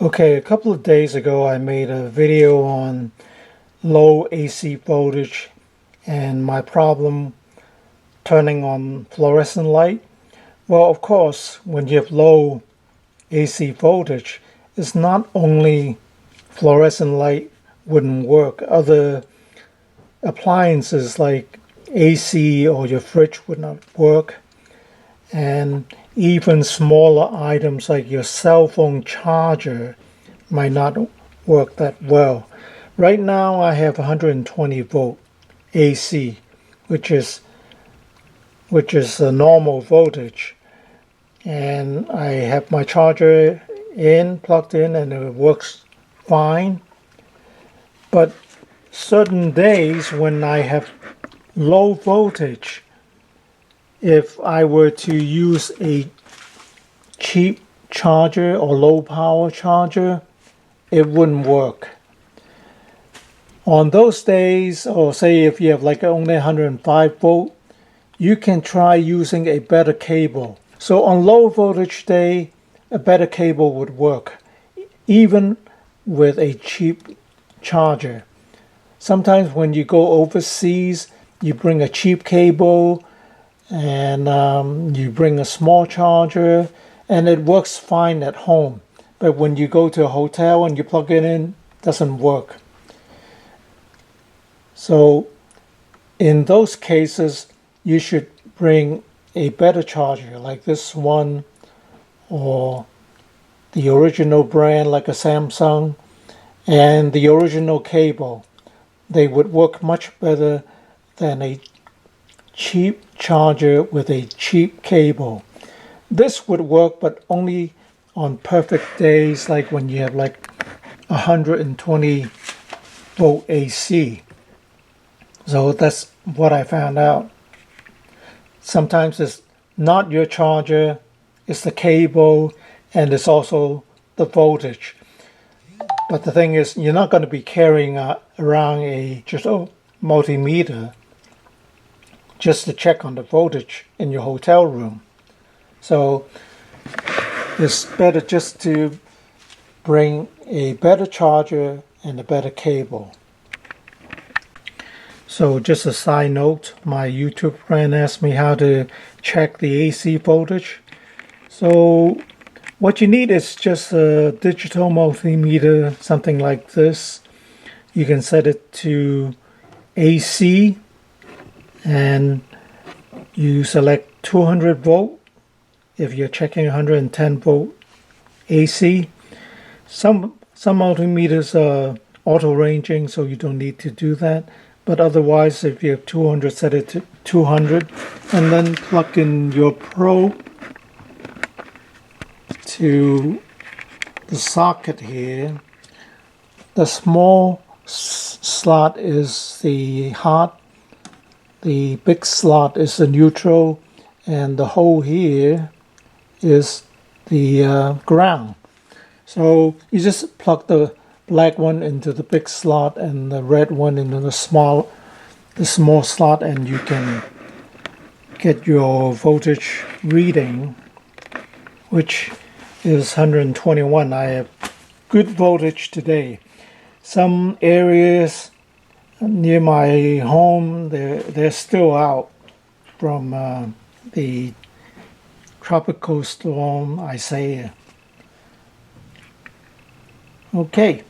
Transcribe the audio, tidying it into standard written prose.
Okay, a couple of days ago I made a video on low AC voltage and my problem turning on fluorescent light. Well, of course, when you have low AC voltage, it's not only fluorescent light wouldn't work. Other appliances like AC or your fridge would not work. And even smaller items like your cell phone charger might not work that well. Right now I have 120 volt AC, which is a normal voltage, and I have my charger plugged in, and it works fine. But certain days when I have low voltage, if I were to use a cheap charger or low power charger, it wouldn't work. On those days, or say if you have like only 105 volt, you can try using a better cable. So on low voltage day, a better cable would work, even with a cheap charger. Sometimes when you go overseas, you bring a cheap cable and you bring a small charger, and it works fine at home. But when you go to a hotel and you plug it in, it doesn't work. So in those cases, you should bring a better charger like this one, or the original brand like a Samsung, and the original cable. They would work much better than a cheap charger with a cheap cable. This would work, but only on perfect days, like when you have like 120 volt AC. So that's what I found out. Sometimes it's not your charger, it's the cable, and it's also the voltage. But the thing is, you're not going to be carrying around a multimeter just to check on the voltage in your hotel room. So it's better just to bring a better charger and a better cable. So just a side note, my YouTube friend asked me how to check the AC voltage. So what you need is just a digital multimeter, something like this. You can set it to AC and you select 200 volt if you're checking 110 volt AC. Some multimeters are auto ranging, so you don't need to do that. But otherwise, if you have 200, set it to 200, and then plug in your probe to the socket here. The small slot is the hot, the big slot is the neutral, and the hole here is the ground. So you just plug the black one into the big slot and the red one into the small slot, and you can get your voltage reading, which is 121. I have good voltage today. Some areas near my home, they're still out from the tropical storm Isaiah. Okay.